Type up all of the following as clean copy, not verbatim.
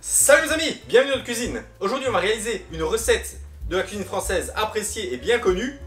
Salut les amis, bienvenue dans notre cuisine. Aujourd'hui on va réaliser une recette de la cuisine française appréciée et bien connue,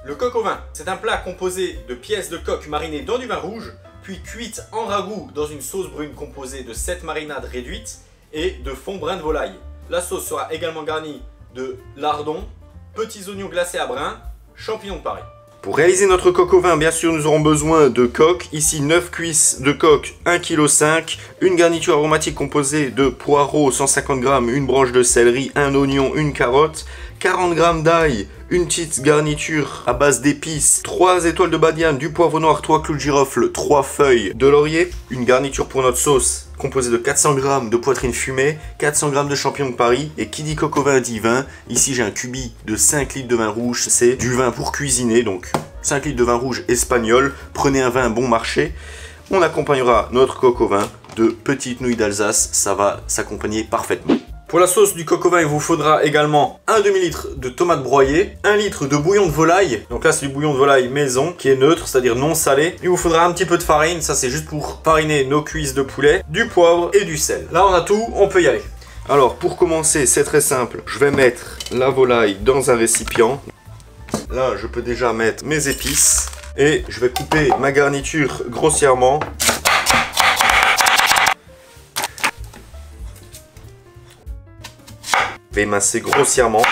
le coq au vin. C'est un plat composé de pièces de coq marinées dans du vin rouge, puis cuites en ragoût dans une sauce brune composée de 7 marinades réduites et de fond brun de volaille. La sauce sera également garnie de lardons, petits oignons glacés à brun, champignons de Paris. Pour réaliser notre coq au vin, bien sûr, nous aurons besoin de coq. Ici, 9 cuisses de coq, 1,5 kg. Une garniture aromatique composée de poireaux, 150 g, une branche de céleri, un oignon, une carotte, 40 g d'ail, une petite garniture à base d'épices, 3 étoiles de badiane, du poivre noir, 3 clous de girofle, 3 feuilles de laurier. Une garniture pour notre sauce composée de 400 g de poitrine fumée, 400 g de champignons de Paris. Et qui dit coq au vin dit vin. Ici, j'ai un cubi de 5 litres de vin rouge. C'est du vin pour cuisiner, donc 5 litres de vin rouge espagnol. Prenez un vin bon marché. On accompagnera notre coq au vin de petites nouilles d'Alsace. Ça va s'accompagner parfaitement. Pour la sauce du coq au vin, il vous faudra également un demi-litre de tomates broyées, 1 litre de bouillon de volaille. Donc là, c'est du bouillon de volaille maison qui est neutre, c'est-à-dire non salé. Il vous faudra un petit peu de farine, ça c'est juste pour fariner nos cuisses de poulet, du poivre et du sel. Là, on a tout, on peut y aller. Alors, pour commencer, c'est très simple. Je vais mettre la volaille dans un récipient. Là, je peux déjà mettre mes épices. Et je vais couper ma garniture grossièrement. Je vais émincer grossièrement.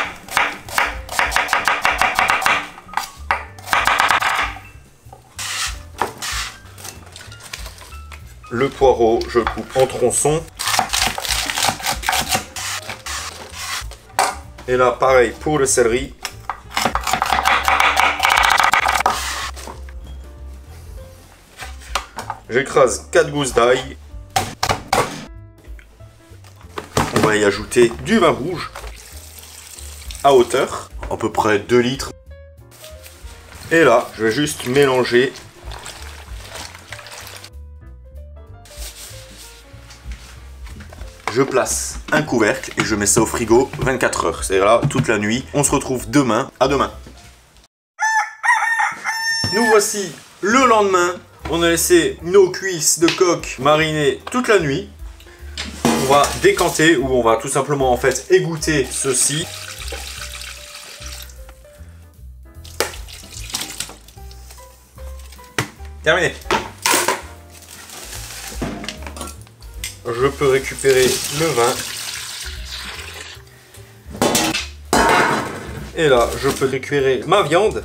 Le poireau, je le coupe en tronçons. Et là, pareil pour le céleri. J'écrase 4 gousses d'ail. On va y ajouter du vin rouge à hauteur, à peu près 2 litres. Et là, je vais juste mélanger. Je place un couvercle et je mets ça au frigo 24 heures. C'est là toute la nuit. On se retrouve demain. À demain. Nous voici le lendemain. On a laissé nos cuisses de coq mariner toute la nuit. On va décanter ou on va tout simplement en fait égoutter ceci. Terminé. Je peux récupérer le vin. Et là, je peux récupérer ma viande.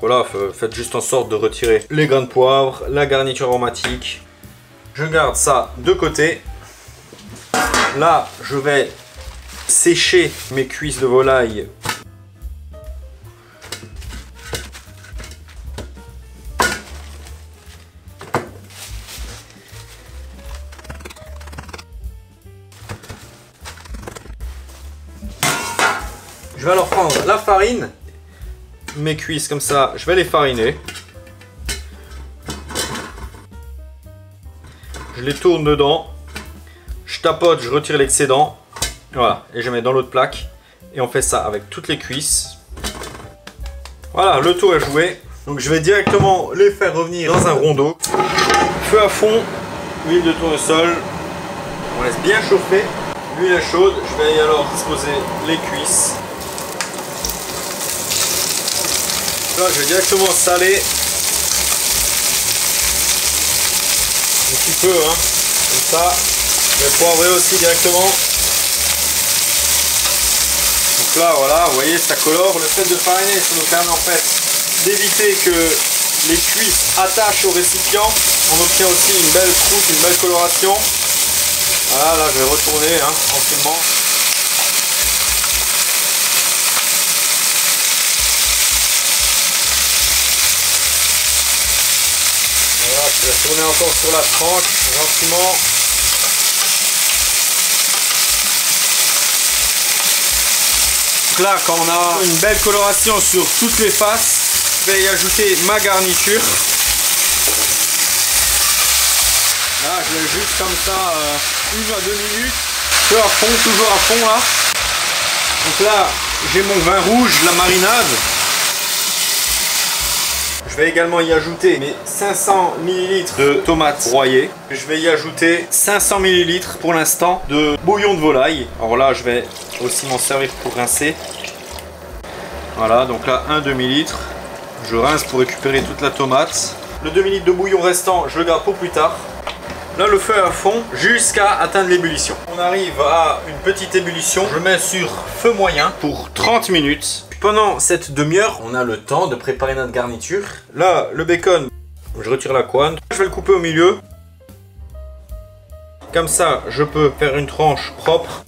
Voilà, faites juste en sorte de retirer les grains de poivre, la garniture aromatique. Je garde ça de côté. Là, je vais sécher mes cuisses de volaille. Je vais alors prendre la farine. Mes cuisses comme ça, je vais les fariner. Je les tourne dedans. Je tapote, je retire l'excédent. Voilà, et je mets dans l'autre plaque. Et on fait ça avec toutes les cuisses. Voilà, le tour est joué. Donc je vais directement les faire revenir dans un rondeau. Feu à fond, huile de tournesol. On laisse bien chauffer. L'huile est chaude, je vais alors disposer les cuisses. Là, je vais directement saler un petit peu, hein, comme ça. Je vais poivrer aussi directement. Donc là, voilà, vous voyez, ça colore. Le fait de fariner, ça nous permet en fait d'éviter que les cuisses attachent au récipient. On obtient aussi une belle croûte, une belle coloration. Voilà, là, je vais retourner hein, tranquillement. Je vais tourner encore sur la tranche, gentiment. Donc là, quand on a une belle coloration sur toutes les faces, je vais y ajouter ma garniture. Là, je vais juste comme ça, 1 à 2 minutes. Feu à fond, toujours à fond là. Donc là, j'ai mon vin rouge, la marinade. Je Je vais également y ajouter mes 500 ml de tomates broyées. Je vais y ajouter 500 ml pour l'instant de bouillon de volaille. Alors là, je vais aussi m'en servir pour rincer. Voilà, donc là, un demi-litre. Je rince pour récupérer toute la tomate. Le 2 ml de bouillon restant, je le garde pour plus tard. Là, le feu est à fond jusqu'à atteindre l'ébullition. On arrive à une petite ébullition. Je mets sur feu moyen pour 30 minutes. Pendant cette demi-heure, on a le temps de préparer notre garniture. Là, le bacon, je retire la couenne. Je vais le couper au milieu. Comme ça, je peux faire une tranche propre.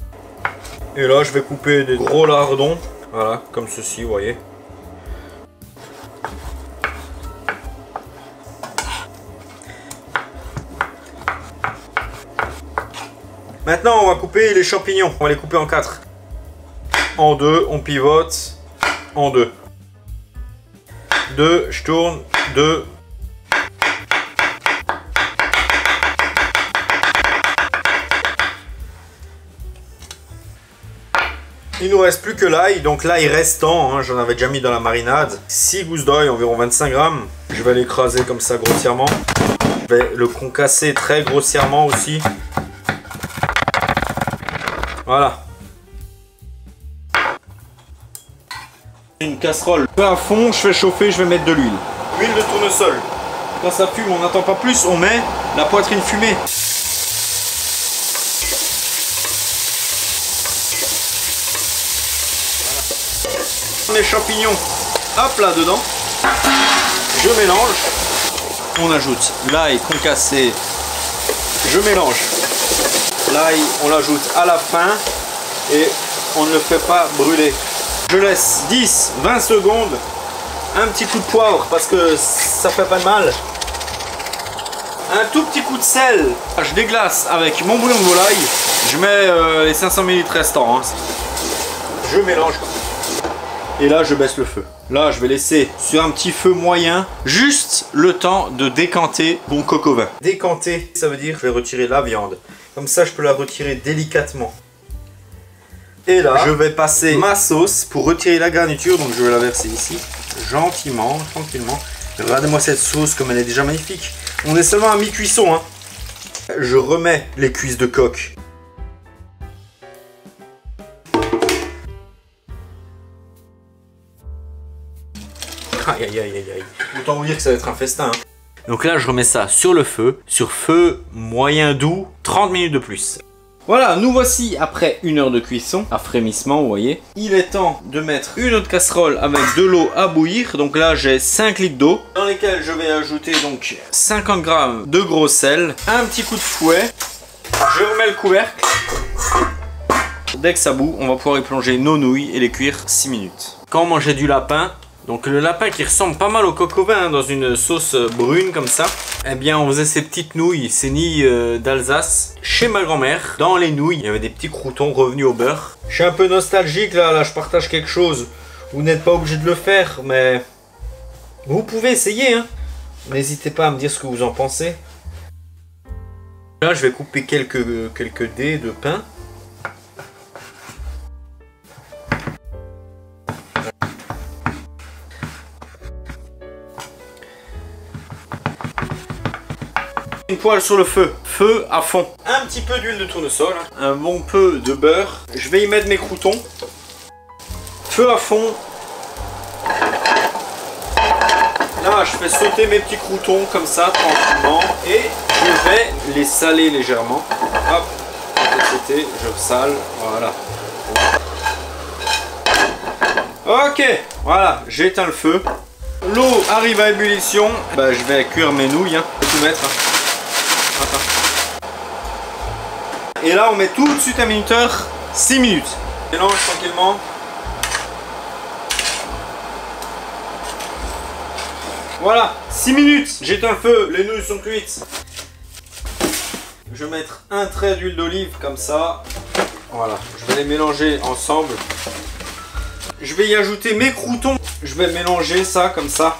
Et là, je vais couper des gros lardons. Voilà, comme ceci, vous voyez. Maintenant, on va couper les champignons. On va les couper en 4. En 2, on pivote. En 2. 2, je tourne. 2. Il nous reste plus que l'ail. Donc l'ail restant, hein, j'en avais déjà mis dans la marinade. 6 gousses d'ail, environ 25 grammes. Je vais l'écraser comme ça grossièrement. Je vais le concasser très grossièrement aussi. Voilà. Une casserole peu à fond, je fais chauffer, je vais mettre de l'huile. Huile de tournesol. Quand ça fume, on n'attend pas plus, on met la poitrine fumée. Voilà. Les champignons, hop là dedans. Je mélange. On ajoute l'ail concassé. Je mélange. L'ail, on l'ajoute à la fin et on ne le fait pas brûler. Je laisse 10-20 secondes, un petit coup de poivre parce que ça fait pas de mal. Un tout petit coup de sel. Je déglace avec mon bouillon de volaille. Je mets les 500 ml restants. Hein. Je mélange. Et là, je baisse le feu. Là, je vais laisser sur un petit feu moyen juste le temps de décanter mon coq au vin. Décanter, ça veut dire que je vais retirer la viande. Comme ça, je peux la retirer délicatement. Et là, je vais passer ma sauce pour retirer la garniture. Donc, je vais la verser ici, gentiment, tranquillement. Regardez-moi cette sauce comme elle est déjà magnifique. On est seulement à mi-cuisson. Hein. Je remets les cuisses de coq. Aïe, aïe, aïe, aïe. Autant vous dire que ça va être un festin. Hein. Donc là, je remets ça sur le feu, sur feu moyen doux, 30 minutes de plus. Voilà, nous voici après 1 heure de cuisson, à frémissement, vous voyez. Il est temps de mettre une autre casserole avec de l'eau à bouillir. Donc là, j'ai 5 litres d'eau, dans lesquels je vais ajouter donc 50 g de gros sel, un petit coup de fouet. Je remets le couvercle. Dès que ça bout, on va pouvoir y plonger nos nouilles et les cuire 6 minutes. Quand on mangeait du lapin, donc le lapin qui ressemble pas mal au coq au vin, hein, dans une sauce brune comme ça, eh bien on faisait ces petites nouilles, ces nids d'Alsace, chez ma grand-mère. Dans les nouilles, il y avait des petits croûtons revenus au beurre. Je suis un peu nostalgique là, je partage quelque chose. Vous n'êtes pas obligé de le faire, mais vous pouvez essayer. Hein. N'hésitez pas à me dire ce que vous en pensez. Là, je vais couper quelques dés de pain. Une poêle sur le feu, feu à fond. Un petit peu d'huile de tournesol, un bon peu de beurre. Je vais y mettre mes croûtons. Feu à fond. Là, je fais sauter mes petits croûtons comme ça, tranquillement. Et je vais les saler légèrement. Hop, sauter, je sale, voilà. Ok, voilà, j'éteins le feu. L'eau arrive à ébullition. Bah, je vais cuire mes nouilles, hein. Je vais tout mettre. Hein. Et là on met tout de suite à minuteur 6 minutes. Mélange tranquillement. Voilà, 6 minutes. J'éteins le feu, les nouilles sont cuites. Je vais mettre un trait d'huile d'olive comme ça. Voilà, je vais les mélanger ensemble. Je vais y ajouter mes croûtons. Je vais mélanger ça comme ça.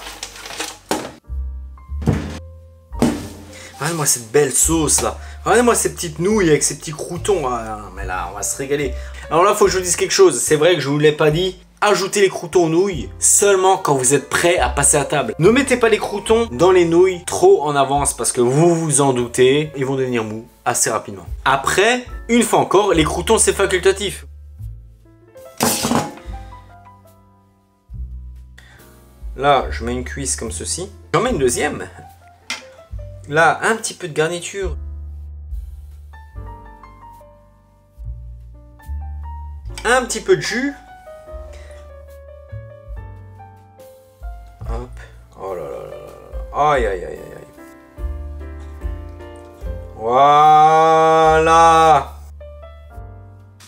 Regardez-moi cette belle sauce là. Regardez-moi ces petites nouilles avec ces petits croûtons. Ah, mais là, on va se régaler. Alors là, il faut que je vous dise quelque chose. C'est vrai que je ne vous l'ai pas dit. Ajoutez les croûtons aux nouilles seulement quand vous êtes prêt à passer à table. Ne mettez pas les croûtons dans les nouilles trop en avance parce que vous vous en doutez, ils vont devenir mous assez rapidement. Après, une fois encore, les croûtons c'est facultatif. Là, je mets une cuisse comme ceci. J'en mets une deuxième. Là, un petit peu de garniture. Un petit peu de jus. Hop. Oh là là là là. Aïe aïe aïe aïe. Voilà.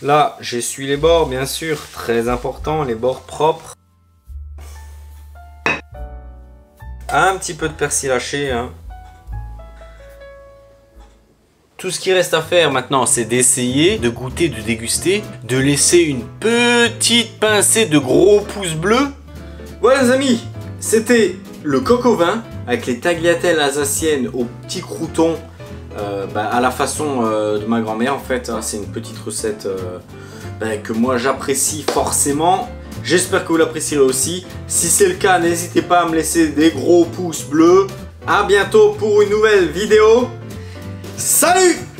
Là, j'essuie les bords, bien sûr. Très important, les bords propres. Un petit peu de persil haché, hein. Tout ce qui reste à faire maintenant, c'est d'essayer, de goûter, de déguster, de laisser une petite pincée de gros pouces bleus. Voilà les amis, c'était le coq au vin avec les tagliatelles alsaciennes aux petits croûtons à la façon de ma grand-mère en fait. Hein, c'est une petite recette que moi j'apprécie forcément. J'espère que vous l'apprécierez aussi. Si c'est le cas, n'hésitez pas à me laisser des gros pouces bleus. A bientôt pour une nouvelle vidéo. Salut!